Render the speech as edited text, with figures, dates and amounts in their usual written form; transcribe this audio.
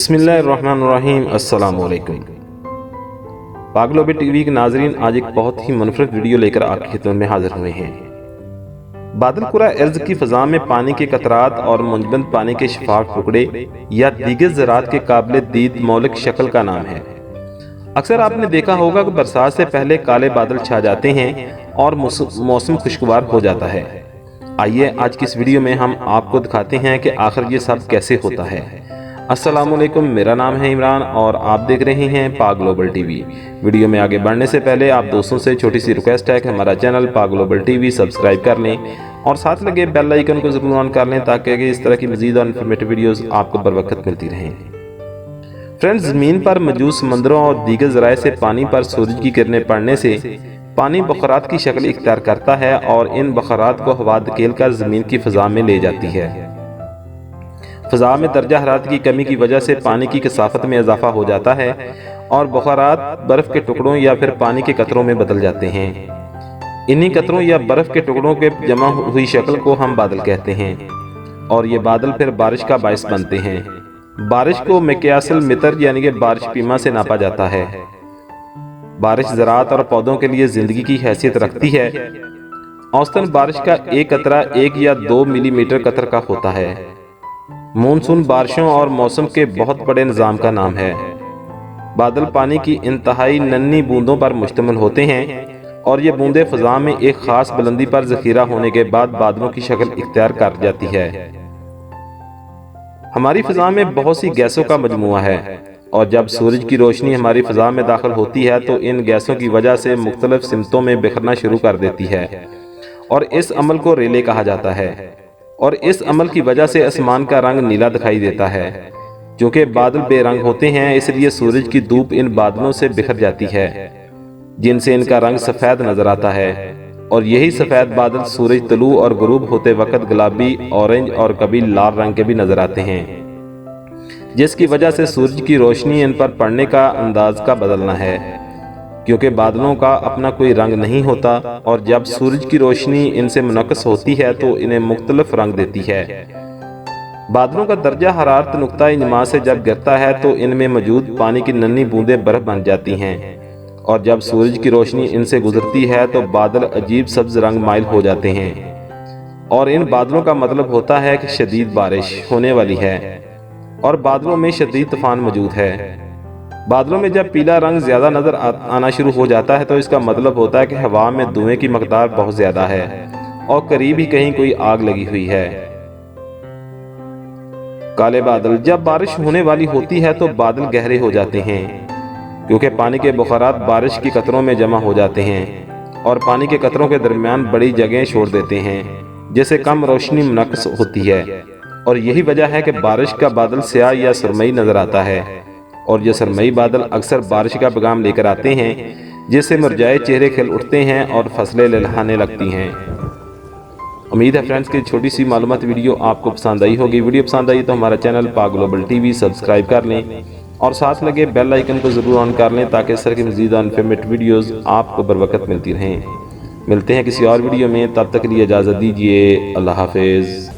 बिस्मिल्लाहिर्रहमानिर्रहीम। अस्सलाम वालेकुम। पाक ग्लोबल टीवी के नाजरीन, आज एक बहुत ही मुनफरद वीडियो लेकर आपकी खिदमत में हाजिर हुए हैं। बादल कुरा अर्ज की फ़ज़ा में पानी के कतरात और मुंजमद पानी के शफाफ टुकड़े या दीगर ज़रात के काबिल दीद मौलिक शक्ल का नाम है। अक्सर आपने देखा होगा कि बरसात से पहले काले बादल छा जाते हैं और मौसम खुशगवार हो जाता है। आइए आज की इस वीडियो में हम आपको दिखाते हैं कि आखिर ये सब कैसे होता है। अस्सलामुअलैकुम, मेरा नाम है इमरान और आप देख रहे हैं पाक ग्लोबल टीवी। वीडियो में आगे बढ़ने से पहले आप दोस्तों से छोटी सी रिक्वेस्ट है कि हमारा चैनल पाक ग्लोबल टीवी सब्सक्राइब कर लें और साथ लगे बेल आइकन को जरूर ऑन कर लें ताकि इस तरह की मज़ीद और इन्फॉर्मेटिव वीडियोस आपको बर वक्त मिलती रहें। फ्रेंड्स, ज़मीन पर मौजूद समंदरों और दीगर ज़राए से पानी पर सूरज की किरणें पड़ने से पानी बखरात की शक्ल इख्तियार करता है और इन बखरात को हवा धकेल कर ज़मीन की फ़ज़ा में ले जाती है। फ़ज़ा में दर्जा हरारत की कमी की वजह से पानी की कसाफत में इजाफा हो जाता है और बखरात बर्फ़ के टुकड़ों या फिर पानी के कतरों में बदल जाते हैं। इन्हीं कतरों या बर्फ़ के टुकड़ों के जमा हुई शक्ल को हम बादल कहते हैं और ये बादल फिर बारिश का बायस बनते हैं। बारिश को मिक्यासल मितर यानी कि बारिश पीमा से नापा जाता है। बारिश ज़राअत और पौधों के लिए ज़िंदगी की हैसियत रखती है। औसतन बारिश का एक कतरा 1 या 2 मिलीमीटर कतर का होता है। मानसून बारिशों और मौसम के बहुत बड़े निज़ाम का नाम है। बादल पानी की इंतहाई नन्ही बूंदों पर मुश्तमिल होते हैं और ये बूंदें फ़ज़ा में एक ख़ास बुलंदी पर ज़ख़ीरा होने के बाद बादलों की शक्ल इख्तियार कर जाती है। हमारी फ़ज़ा में बहुत सी गैसों का मजमुआ है और जब सूरज की रोशनी हमारी फ़ज़ा में दाखिल होती है तो इन गैसों की वजह से मुख्तलिफ सिमतों में बिखरना शुरू कर देती है और इस अमल को रेले कहा जाता है। और इस अमल की वजह से आसमान का रंग नीला दिखाई देता है। क्योंकि बादल बेरंग होते हैं इसलिए सूरज की धूप इन बादलों से बिखर जाती है जिनसे इनका रंग सफ़ेद नजर आता है और यही सफ़ेद बादल सूरज तलू और गुरूब होते वक्त गुलाबी, ऑरेंज और कभी लाल रंग के भी नजर आते हैं, जिसकी वजह से सूरज की रोशनी इन पर पड़ने का अंदाज का बदलना है। क्योंकि बादलों का अपना कोई रंग नहीं होता और जब सूरज की रोशनी इनसे मुनक्कस होती है तो इन्हें मुख्तलिफ रंग देती है। बादलों का दर्जा हरारत नुक्ता इन्मा से जब गिरता है तो इनमें मौजूद पानी की नन्ही बूंदें बर्फ बन जाती हैं और जब सूरज की रोशनी इनसे गुजरती है तो बादल अजीब सब्ज रंग माइल हो जाते हैं और इन बादलों का मतलब होता है कि शदीद बारिश होने वाली है और बादलों में शदीद तूफान मौजूद है। बादलों में जब पीला रंग ज़्यादा नज़र आना शुरू हो जाता है तो इसका मतलब होता है कि हवा में धुएं की मकदार बहुत ज़्यादा है और करीब ही कहीं कोई आग लगी हुई है। काले बादल, जब बारिश होने वाली होती है तो बादल गहरे हो जाते हैं क्योंकि पानी के बुखारात बारिश की कतरों में जमा हो जाते हैं और पानी के कतरों के दरमियान बड़ी जगहें छोड़ देते हैं जिससे कम रोशनी मुनक्कस होती है और यही वजह है कि बारिश का बादल स्याह या सुरमई नज़र आता है और ये सरमई बादल अक्सर बारिश का पैगाम लेकर आते हैं जिससे मुरझाए चेहरे खिल उठते हैं और फसलें लहलहाने लगती हैं। उम्मीद है फ्रेंड्स कि छोटी सी मालूमात वीडियो आपको पसंद आई होगी। वीडियो पसंद आई तो हमारा चैनल पाक ग्लोबल टीवी सब्सक्राइब कर लें और साथ लगे बेल आइकन को ज़रूर ऑन कर लें ताकि इस तरह की मज़ीद इन्फॉर्मेटिव वीडियोज़ आपको बर वक्त मिलती रहें। मिलते हैं किसी और वीडियो में, तब तक के लिए इजाज़त दीजिए। अल्लाह हाफिज़।